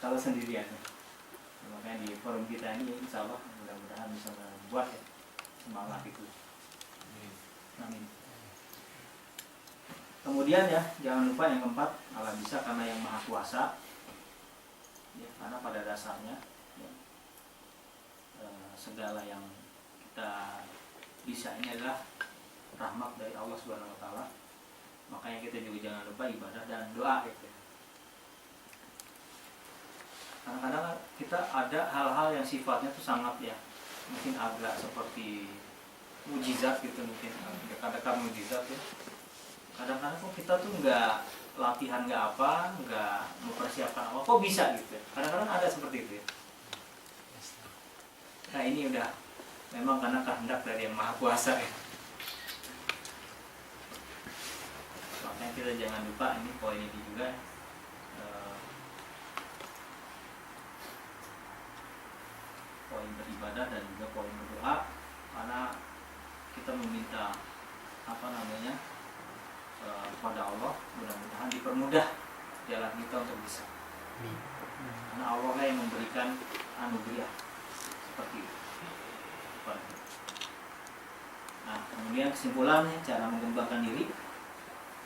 kalau sendirian. Makanya di forum kita ini insya Allah mudah-mudahan bisa membuat ya, semangat itu. Amin. Kemudian ya, jangan lupa yang keempat, Allah bisa karena yang maha kuasa ya, karena pada dasarnya ya, segala yang kita bisa ini adalah rahmat dari Allah Subhanahu wa taala. Makanya kita juga jangan lupa ibadah dan doa gitu. Kadang-kadang kita ada hal-hal yang sifatnya tuh sangat ya, mungkin agak seperti mujizat gitu, mungkin dekat-dekat mujizat ya. Kadang-kadang kok kita tuh nggak latihan, nggak apa, nggak mempersiapkan apa, kok bisa gitu. Kadang-kadang ada seperti itu ya. Nah ini udah memang karena kehendak dari yang maha kuasa ya. Makanya kita jangan lupa ini poin ini juga, poin beribadah dan juga poin berdoa, karena kita meminta kepada Allah, mudah-mudahan dipermudah jalan kita untuk bisa. Karena Allah lah yang memberikan anugerah seperti itu. Nah, kemudian kesimpulannya cara mengembangkan diri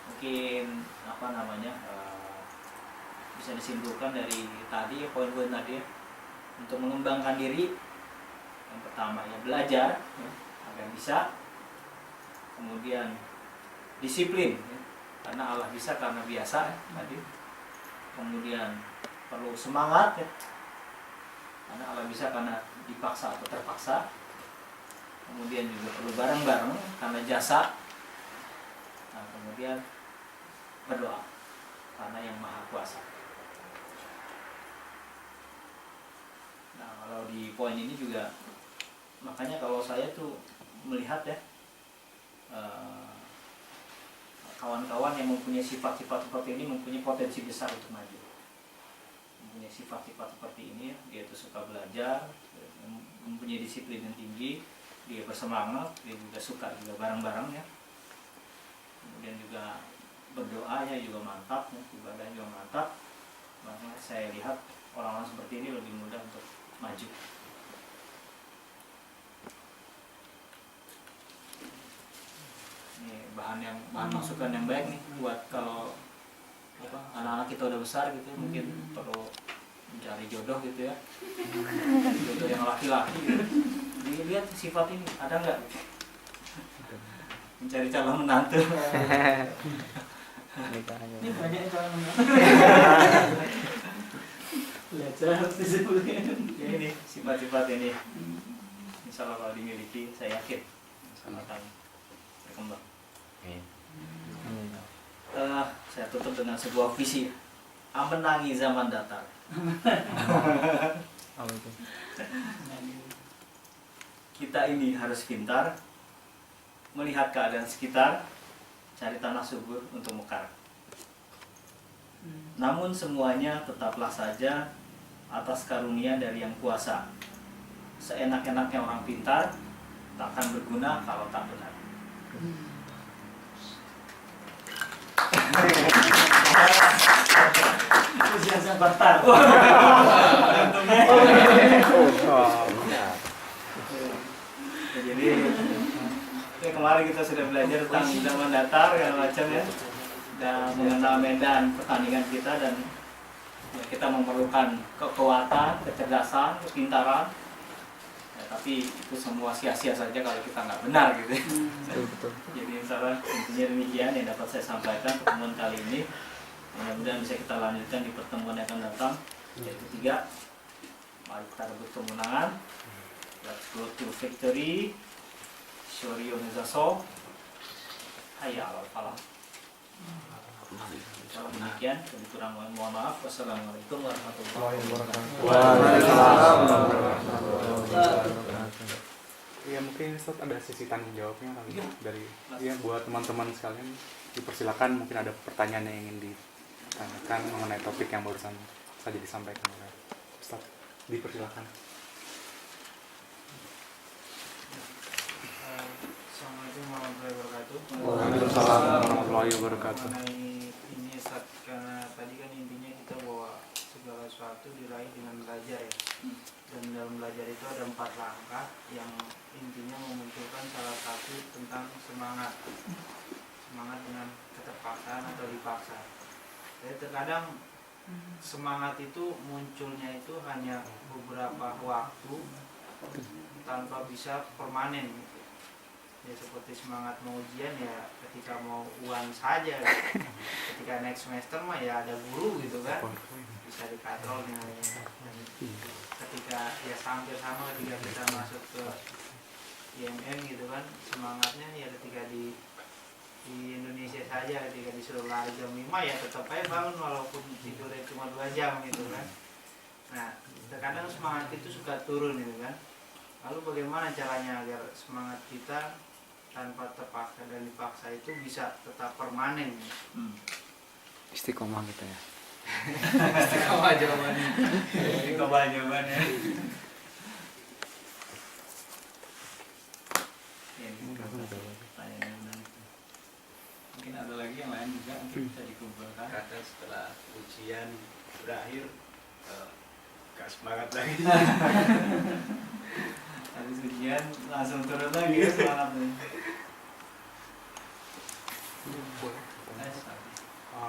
mungkin bisa disimpulkan dari tadi poin-poin tadi ya. Untuk mengembangkan diri yang pertama ya belajar ya, agar bisa. Kemudian disiplin ya, karena Allah bisa karena biasa ya, tadi. Kemudian perlu semangat ya, karena Allah bisa karena dipaksa atau terpaksa. Kemudian juga perlu bareng-bareng karena jasa. Nah, kemudian berdoa karena yang maha kuasa. Nah, kalau di poin ini juga, makanya kalau saya tuh melihat ya, kawan-kawan yang mempunyai sifat-sifat seperti ini mempunyai potensi besar untuk maju. Mempunyai sifat-sifat seperti ini, dia tuh suka belajar, mempunyai disiplin yang tinggi, dia bersemangat, dia juga suka juga bareng-bareng ya. Kemudian juga berdoanya juga mantap, ya, ibadahnya juga mantap. Makanya saya lihat orang-orang seperti ini lebih mudah untuk maju. Ini bahan masukan yang baik nih buat kalau anak-anak kita udah besar gitu, mungkin perlu mencari jodoh gitu ya, jodoh yang laki-laki gitu. Dilihat sifat ini ada nggak? Mencari calon menantu. Ini banyak calon menantu. Belajar disebutkan. Ya ini sifat-sifat ini. Insya Allah kalau dimiliki, saya yakin sama akan berkembang. Saya tutup dengan sebuah visi. Amenangi zaman datar. Kita ini harus pintar melihat keadaan sekitar, cari tanah subur untuk mekar. Namun semuanya tetaplah saja atas karunia dari yang kuasa. Seenak-enaknya orang pintar tak akan berguna kalau tak benar. Ujian sebentar. Jadi kemarin kita sudah belajar tentang zaman datar segala macam ya, dan mengenal medan pertandingan kita, dan ya, kita memerlukan kekuatan, kecerdasan, kepintaran. Ya, tapi itu semua sia-sia saja kalau kita nggak benar gitu. Betul. Jadi insyaallah intinya demikian yang dapat saya sampaikan pertemuan kali ini. Mudah-mudahan bisa kita lanjutkan di pertemuan yang akan datang. Yang ketiga, mari kita rebut kemenangan. Let's go to victory. Shoryo Nezaso. Hayya alal falah. Kalau demikian, kurang mohon maaf. Wassalamualaikum warahmatullahi wabarakatuh. Waalaikumsalam warahmatullahi wabarakatuh. Ya mungkin Ustaz ada sesi tanya jawabnya kali ya, dari ya buat teman-teman sekalian, dipersilakan mungkin ada pertanyaan yang ingin ditanyakan mengenai topik yang barusan saja disampaikan oleh Ustaz. Dipersilakan. Assalamualaikum warahmatullahi wabarakatuh. Waalaikumsalam warahmatullahi wabarakatuh. Mengenai ini Ustaz, karena tadi kan intinya kita bahwa segala sesuatu diraih dengan belajar ya. Dan dalam belajar itu ada 4 langkah yang intinya memunculkan salah satu tentang semangat dengan keterpaksaan atau dipaksa. Jadi terkadang semangat itu munculnya itu hanya beberapa waktu tanpa bisa permanen gitu. Ya seperti semangat mau ujian ya ketika mau uan saja gitu. Ketika next semester mah ya ada guru gitu kan, bisa dikatrol nilainya. Dan ketika ya hampir sama ketika kita masuk ke IMM gitu kan, semangatnya ya ketika di Indonesia saja ketika disuruh lari jam 5 ya tetap aja bangun walaupun tidurnya cuma 2 jam gitu kan. Nah terkadang semangat itu suka turun gitu kan. Lalu bagaimana caranya agar semangat kita tanpa terpaksa dan dipaksa itu bisa tetap permanen? Istiqomah kita ya. Istiqomah jawabannya. Istiqomah jawabannya. Mungkin ada lagi yang lain juga bisa dikumpulkan. Kadang setelah ujian berakhir gak semangat lagi. Habis ujian langsung turun lagi ya semangatnya.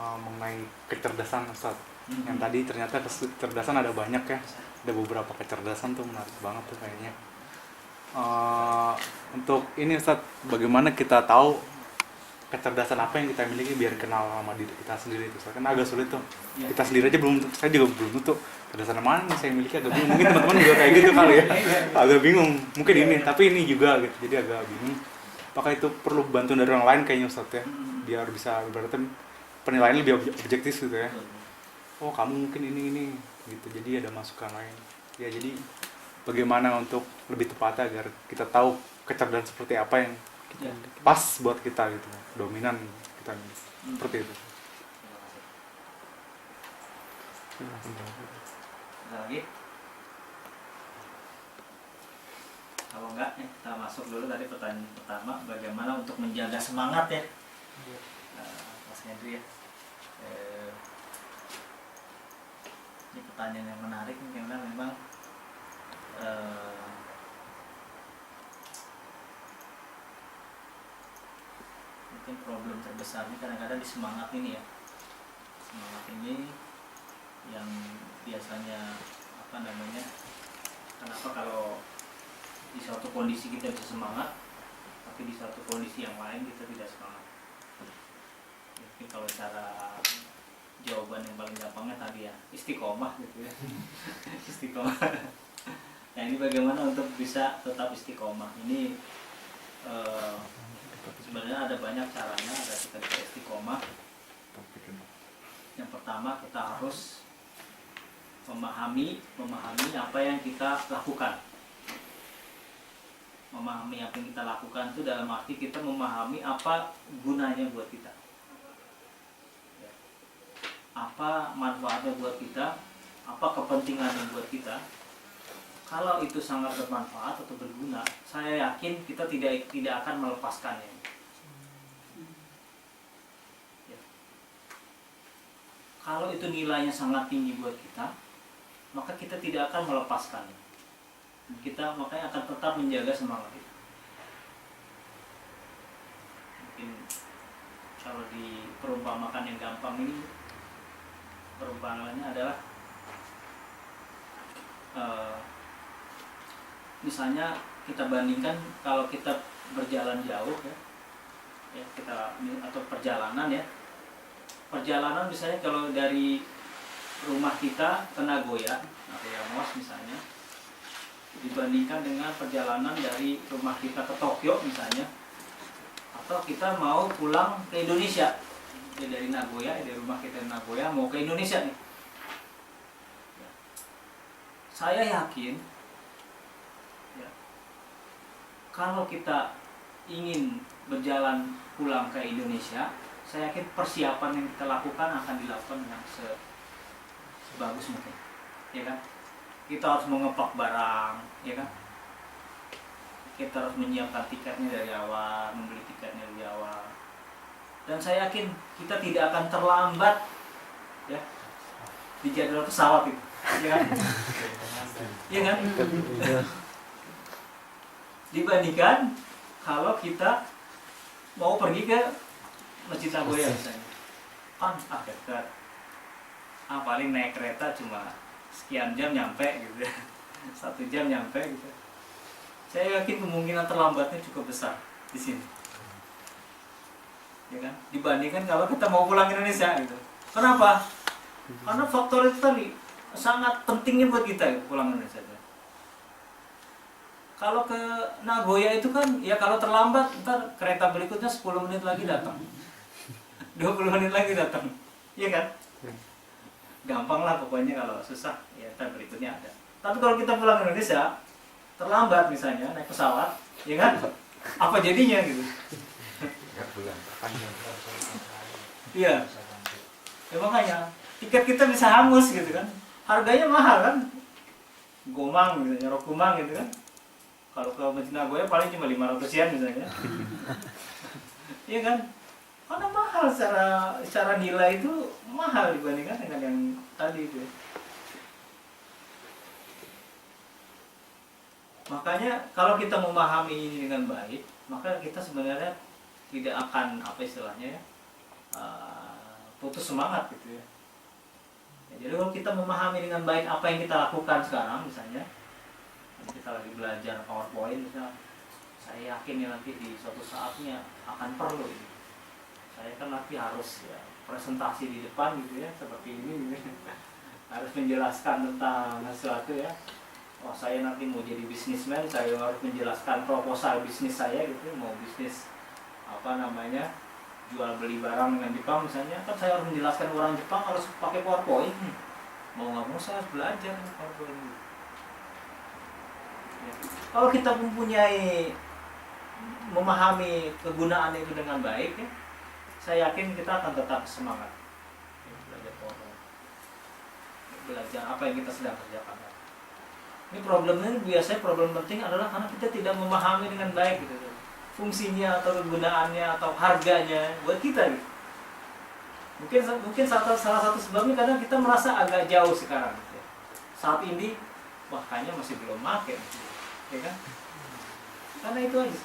Mengenai kecerdasan Ustaz. Yang tadi ternyata kecerdasan ada banyak ya. Ada beberapa kecerdasan tuh menarik banget tuh kayaknya. Untuk ini Ustaz, bagaimana kita tahu kecerdasan apa yang kita miliki biar kenal sama diri kita sendiri itu. Kan agak sulit tuh. Kita sendiri aja belum, saya juga belum tentu kecerdasan mana yang saya miliki, agak bingung. Mungkin teman-teman juga kayak gitu kali ya. Agak bingung. Mungkin ini, tapi ini juga gitu. Jadi agak bingung. Apakah itu perlu bantuan dari orang lain kayaknya Ustaz ya? Biar bisa berarti penilaiannya lebih objektif gitu ya. Oh, kamu mungkin ini gitu. Jadi ada masukan lain. Ya, jadi bagaimana untuk lebih tepat agar kita tahu kecerdasan seperti apa yang pas buat kita gitu, dominan kita seperti itu. Lagi? Kalau enggak, kita masuk dulu tadi pertanyaan pertama, bagaimana untuk menjaga semangat ya, Mas Hendri ya. Ini pertanyaan yang menarik karena memang mungkin problem terbesarnya kadang-kadang di semangat ini ya. Semangat ini yang biasanya kenapa kalau di suatu kondisi kita bisa semangat tapi di suatu kondisi yang lain kita tidak semangat. Mungkin kalau cara jawaban yang paling gampangnya tadi ya istiqomah gitu ya. Istiqomah. Nah ini bagaimana untuk bisa tetap istiqomah ini sebenarnya ada banyak caranya agar kita bisa istiqomah. Yang pertama kita harus memahami apa yang kita lakukan. Memahami apa yang kita lakukan itu dalam arti kita memahami apa gunanya buat kita, apa manfaatnya buat kita, apa kepentingannya buat kita. Kalau itu sangat bermanfaat atau berguna, saya yakin kita tidak akan melepaskannya. Ya. Kalau itu nilainya sangat tinggi buat kita, maka kita tidak akan melepaskannya. Kita makanya akan tetap menjaga semangat itu. Mungkin kalau diperumpamakan yang gampang ini, perumpamaannya adalah misalnya kita bandingkan kalau kita berjalan jauh ya kita atau perjalanan misalnya kalau dari rumah kita ke Nagoya Mos misalnya dibandingkan dengan perjalanan dari rumah kita ke Tokyo misalnya, atau kita mau pulang ke Indonesia ya, dari Nagoya, dari rumah kita di Nagoya mau ke Indonesia nih. Saya yakin ya, kalau kita ingin berjalan pulang ke Indonesia, saya yakin persiapan yang kita lakukan akan dilakukan dengan sebagus mungkin, ya kan? Kita harus mengepak barang, ya kan? Kita harus menyiapkan tiketnya dari awal, membeli tiketnya dari awal. Dan saya yakin kita tidak akan terlambat, ya, di jadwal pesawat itu. ya. Iya kan? Dibandingkan kalau kita mau pergi ke Masjid Nagoya misalnya, kan dekat, paling naik kereta cuma sekian jam nyampe gitu, 1 jam nyampe gitu. Saya yakin kemungkinan terlambatnya cukup besar di sini, ya kan? Dibandingkan kalau kita mau pulang ke Indonesia gitu. Kenapa? Karena faktor itu tadi sangat pentingnya buat kita gitu, pulang ke Indonesia. Kalau ke Nagoya itu kan, ya kalau terlambat, ntar kereta berikutnya 10 menit lagi datang, 20 menit lagi datang, iya kan? Gampang lah pokoknya, kalau susah, ya ntar berikutnya ada. Tapi kalau kita pulang ke Indonesia, terlambat misalnya naik pesawat, ya kan? Apa jadinya gitu? Iya. Ya makanya tiket kita bisa hangus gitu kan. Harganya mahal kan? Gomang gitu, Rokumang gitu kan. Kalau ke Masjid Nagoya paling cuma 500 yen misalnya. Iya kan? Karena mahal, secara nilai itu mahal dibandingkan dengan yang tadi itu. Makanya kalau kita memahami ini dengan baik, maka kita sebenarnya tidak akan apa istilahnya ya, putus semangat gitu ya. Jadi kalau kita memahami dengan baik apa yang kita lakukan sekarang, misalnya kita lagi belajar PowerPoint misalnya, saya yakin ya nanti di suatu saatnya akan perlu ini. Saya kan nanti harus ya presentasi di depan gitu ya, seperti ini gitu. Harus menjelaskan tentang sesuatu ya. Oh, saya nanti mau jadi bisnismen, saya harus menjelaskan proposal bisnis saya gitu, mau bisnis apa namanya, jual beli barang dengan Jepang misalnya, kan saya harus menjelaskan orang Jepang harus pakai PowerPoint. Mau nggak mau saya harus belajar PowerPoint. Ya. Kalau kita memahami kegunaan itu dengan baik ya, saya yakin kita akan tetap semangat ya, belajar PowerPoint, belajar apa yang kita sedang kerjakan. Ini problemnya biasanya problem penting adalah karena kita tidak memahami dengan baik gitu, fungsinya atau kegunaannya atau harganya buat kita gitu. Mungkin salah satu sebabnya karena kita merasa agak jauh sekarang gitu. Saat ini wah kayaknya masih belum make gitu. Ya kan? Karena itu aja.